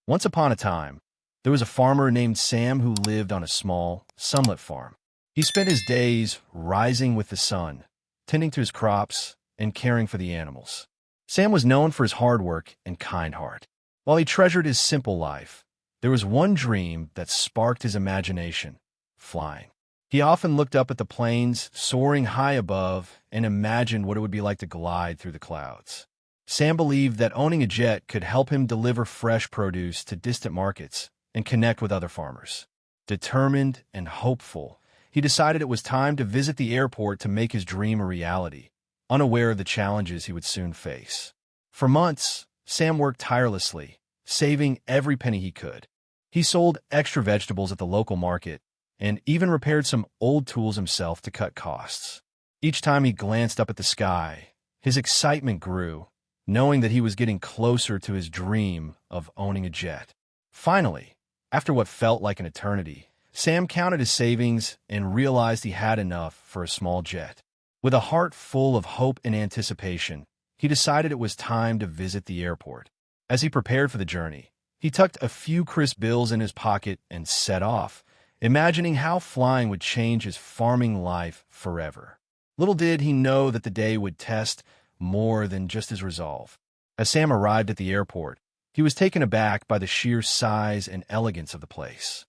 Once upon a time, there was a farmer named Sam who lived on a small, sunlit farm. He spent his days rising with the sun, tending to his crops, and caring for the animals. Sam was known for his hard work and kind heart. While he treasured his simple life, there was one dream that sparked his imagination: flying. He often looked up at the plains, soaring high above, and imagined what it would be like to glide through the clouds. Sam believed that owning a jet could help him deliver fresh produce to distant markets and connect with other farmers. Determined and hopeful, he decided it was time to visit the airport to make his dream a reality, unaware of the challenges he would soon face. For months, Sam worked tirelessly, saving every penny he could. He sold extra vegetables at the local market and even repaired some old tools himself to cut costs. Each time he glanced up at the sky, his excitement grew, knowing that he was getting closer to his dream of owning a jet. Finally, after what felt like an eternity, Sam counted his savings and realized he had enough for a small jet. With a heart full of hope and anticipation, he decided it was time to visit the airport. As he prepared for the journey, he tucked a few crisp bills in his pocket and set off, imagining how flying would change his farming life forever. Little did he know that the day would test more than just his resolve. As Sam arrived at the airport, he was taken aback by the sheer size and elegance of the place.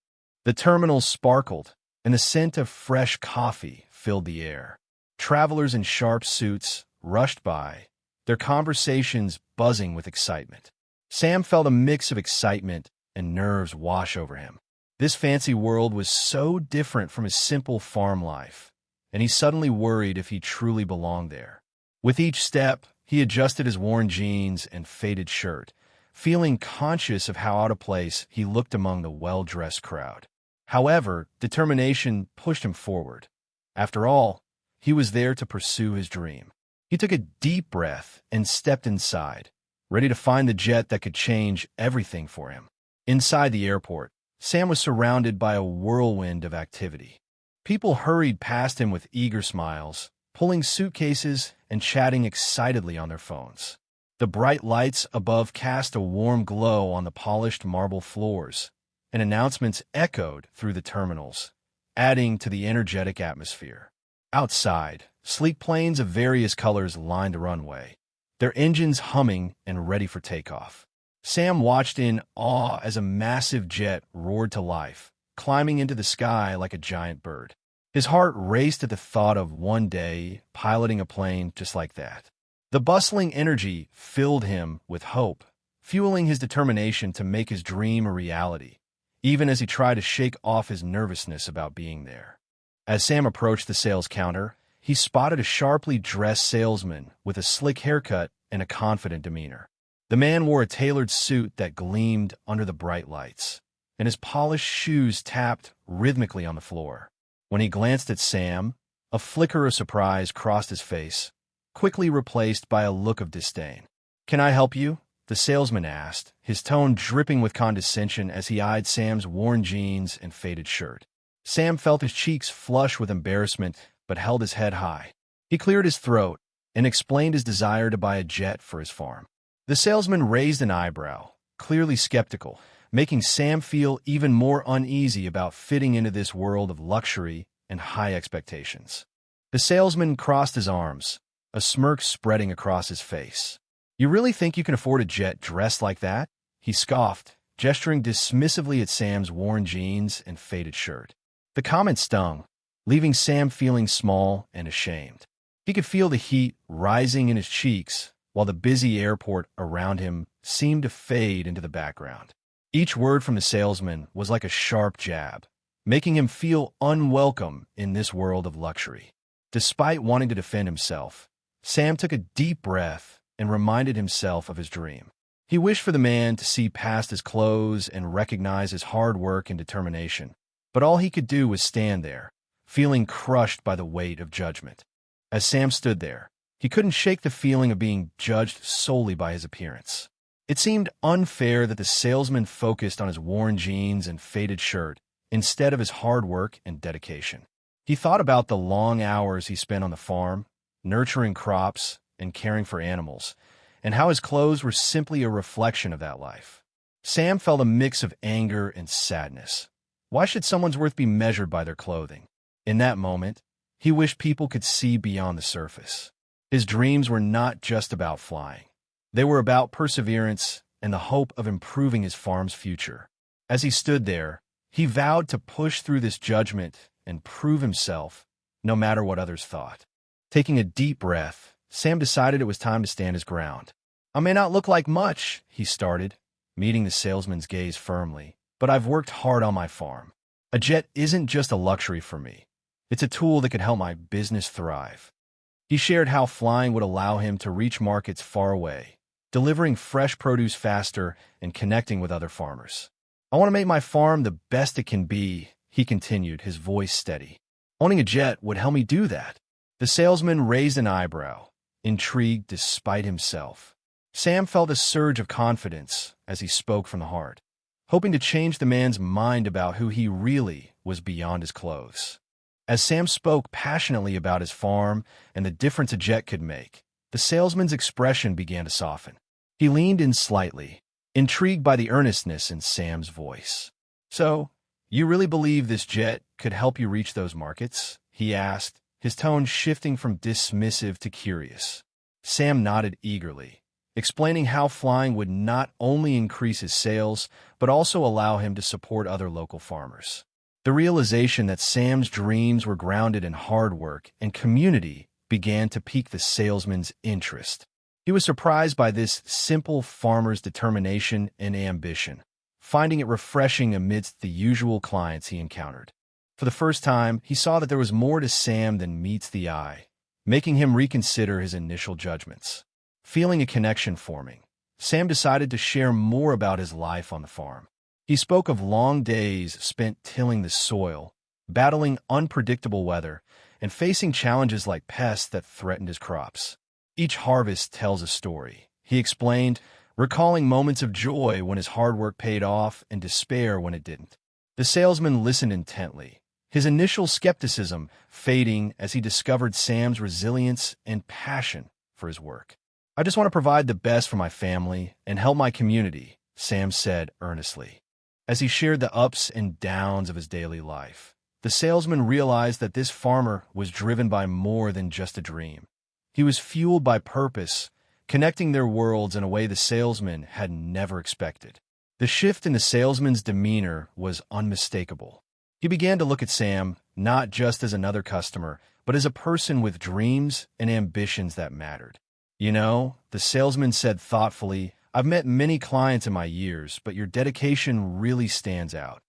The terminals sparkled, and the scent of fresh coffee filled the air. Travelers in sharp suits rushed by, their conversations buzzing with excitement. Sam felt a mix of excitement and nerves wash over him. This fancy world was so different from his simple farm life, and he suddenly worried if he truly belonged there. With each step, he adjusted his worn jeans and faded shirt, feeling conscious of how out of place he looked among the well-dressed crowd. However, determination pushed him forward. After all, he was there to pursue his dream. He took a deep breath and stepped inside, ready to find the jet that could change everything for him. Inside the airport, Sam was surrounded by a whirlwind of activity. People hurried past him with eager smiles, pulling suitcases and chatting excitedly on their phones. The bright lights above cast a warm glow on the polished marble floors, and announcements echoed through the terminals, adding to the energetic atmosphere. Outside, sleek planes of various colors lined the runway, their engines humming and ready for takeoff. Sam watched in awe as a massive jet roared to life, climbing into the sky like a giant bird. His heart raced at the thought of one day piloting a plane just like that. The bustling energy filled him with hope, fueling his determination to make his dream a reality, even as he tried to shake off his nervousness about being there. As Sam approached the sales counter, he spotted a sharply dressed salesman with a slick haircut and a confident demeanor. The man wore a tailored suit that gleamed under the bright lights, and his polished shoes tapped rhythmically on the floor. When he glanced at Sam, a flicker of surprise crossed his face, quickly replaced by a look of disdain. "Can I help you?" the salesman asked, his tone dripping with condescension as he eyed Sam's worn jeans and faded shirt. Sam felt his cheeks flush with embarrassment but held his head high. He cleared his throat and explained his desire to buy a jet for his farm. The salesman raised an eyebrow, clearly skeptical, making Sam feel even more uneasy about fitting into this world of luxury and high expectations. The salesman crossed his arms, a smirk spreading across his face. "You really think you can afford a jet dressed like that?" he scoffed, gesturing dismissively at Sam's worn jeans and faded shirt. The comment stung, leaving Sam feeling small and ashamed. He could feel the heat rising in his cheeks, while the busy airport around him seemed to fade into the background. Each word from the salesman was like a sharp jab, making him feel unwelcome in this world of luxury. Despite wanting to defend himself, Sam took a deep breath and reminded himself of his dream. He wished for the man to see past his clothes and recognize his hard work and determination, but all he could do was stand there, feeling crushed by the weight of judgment. As Sam stood there, he couldn't shake the feeling of being judged solely by his appearance. It seemed unfair that the salesman focused on his worn jeans and faded shirt instead of his hard work and dedication. He thought about the long hours he spent on the farm, nurturing crops and caring for animals, and how his clothes were simply a reflection of that life. Sam felt a mix of anger and sadness. Why should someone's worth be measured by their clothing? In that moment, he wished people could see beyond the surface. His dreams were not just about flying. They were about perseverance and the hope of improving his farm's future. As he stood there, he vowed to push through this judgment and prove himself, no matter what others thought. Taking a deep breath, Sam decided it was time to stand his ground. "I may not look like much," he started, meeting the salesman's gaze firmly, "but I've worked hard on my farm. A jet isn't just a luxury for me. It's a tool that could help my business thrive." He shared how flying would allow him to reach markets far away, delivering fresh produce faster and connecting with other farmers. "I want to make my farm the best it can be," he continued, his voice steady. "Owning a jet would help me do that." The salesman raised an eyebrow, intrigued despite himself. Sam felt a surge of confidence as he spoke from the heart, hoping to change the man's mind about who he really was beyond his clothes. As Sam spoke passionately about his farm and the difference a jet could make, the salesman's expression began to soften. He leaned in slightly, intrigued by the earnestness in Sam's voice. "So, you really believe this jet could help you reach those markets?" he asked, his tone shifting from dismissive to curious. Sam nodded eagerly, explaining how flying would not only increase his sales, but also allow him to support other local farmers. The realization that Sam's dreams were grounded in hard work and community began to pique the salesman's interest. He was surprised by this simple farmer's determination and ambition, finding it refreshing amidst the usual clients he encountered. For the first time, he saw that there was more to Sam than meets the eye, making him reconsider his initial judgments. Feeling a connection forming, Sam decided to share more about his life on the farm. He spoke of long days spent tilling the soil, battling unpredictable weather, and facing challenges like pests that threatened his crops. "Each harvest tells a story," he explained, recalling moments of joy when his hard work paid off and despair when it didn't. The salesman listened intently, his initial skepticism fading as he discovered Sam's resilience and passion for his work. "I just want to provide the best for my family and help my community," Sam said earnestly. As he shared the ups and downs of his daily life, the salesman realized that this farmer was driven by more than just a dream. He was fueled by purpose, connecting their worlds in a way the salesman had never expected. The shift in the salesman's demeanor was unmistakable. He began to look at Sam not just as another customer, but as a person with dreams and ambitions that mattered. "You know," the salesman said thoughtfully, "I've met many clients in my years, but your dedication really stands out."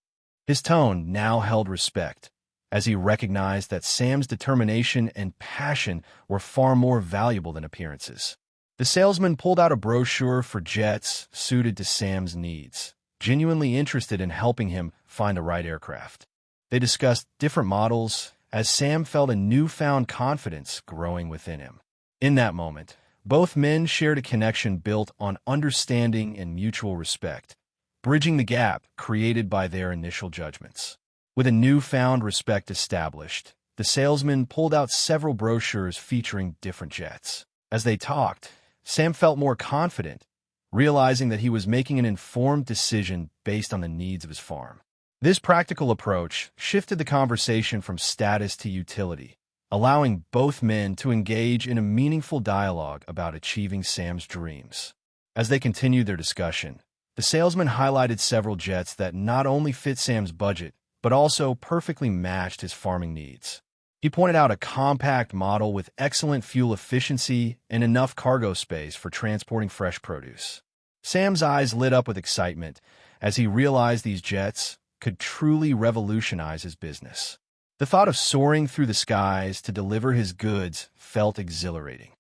His tone now held respect, as he recognized that Sam's determination and passion were far more valuable than appearances. The salesman pulled out a brochure for jets suited to Sam's needs, genuinely interested in helping him find the right aircraft. They discussed different models as Sam felt a newfound confidence growing within him. In that moment, both men shared a connection built on understanding and mutual respect, bridging the gap created by their initial judgments. With a newfound respect established, the salesman pulled out several brochures featuring different jets. As they talked, Sam felt more confident, realizing that he was making an informed decision based on the needs of his farm. This practical approach shifted the conversation from status to utility, allowing both men to engage in a meaningful dialogue about achieving Sam's dreams. As they continued their discussion, the salesman highlighted several jets that not only fit Sam's budget, but also perfectly matched his farming needs. He pointed out a compact model with excellent fuel efficiency and enough cargo space for transporting fresh produce. Sam's eyes lit up with excitement as he realized these jets could truly revolutionize his business. The thought of soaring through the skies to deliver his goods felt exhilarating.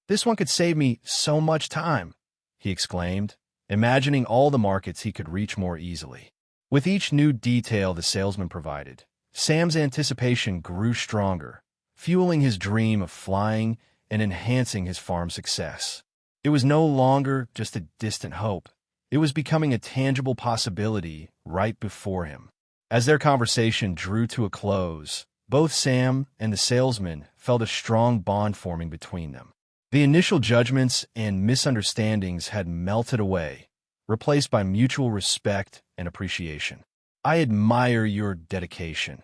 "This one could save me so much time," he exclaimed, imagining all the markets he could reach more easily. With each new detail the salesman provided, Sam's anticipation grew stronger, fueling his dream of flying and enhancing his farm's success. It was no longer just a distant hope. It was becoming a tangible possibility right before him. As their conversation drew to a close, both Sam and the salesman felt a strong bond forming between them. The initial judgments and misunderstandings had melted away, replaced by mutual respect and appreciation. "I admire your dedication,"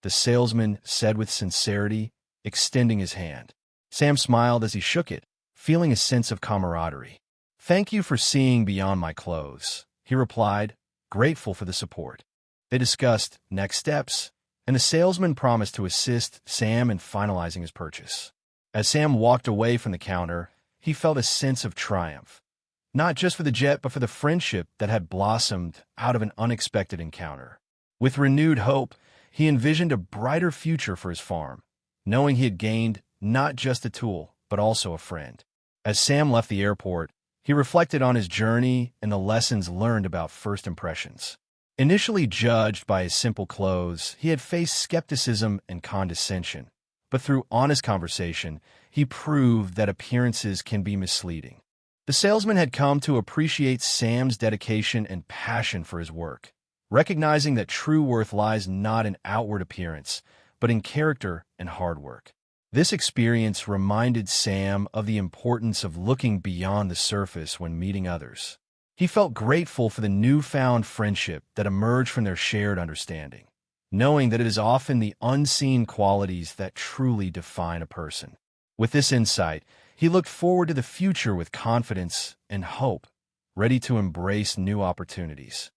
the salesman said with sincerity, extending his hand. Sam smiled as he shook it, feeling a sense of camaraderie. "Thank you for seeing beyond my clothes," he replied, grateful for the support. They discussed next steps, and the salesman promised to assist Sam in finalizing his purchase. As Sam walked away from the counter, he felt a sense of triumph, not just for the jet, but for the friendship that had blossomed out of an unexpected encounter. With renewed hope, he envisioned a brighter future for his farm, knowing he had gained not just a tool, but also a friend. As Sam left the airport, he reflected on his journey and the lessons learned about first impressions. Initially judged by his simple clothes, he had faced skepticism and condescension. But through honest conversation, he proved that appearances can be misleading. The salesman had come to appreciate Sam's dedication and passion for his work, recognizing that true worth lies not in outward appearance, but in character and hard work. This experience reminded Sam of the importance of looking beyond the surface when meeting others. He felt grateful for the newfound friendship that emerged from their shared understanding, knowing that it is often the unseen qualities that truly define a person. With this insight, he looked forward to the future with confidence and hope, ready to embrace new opportunities.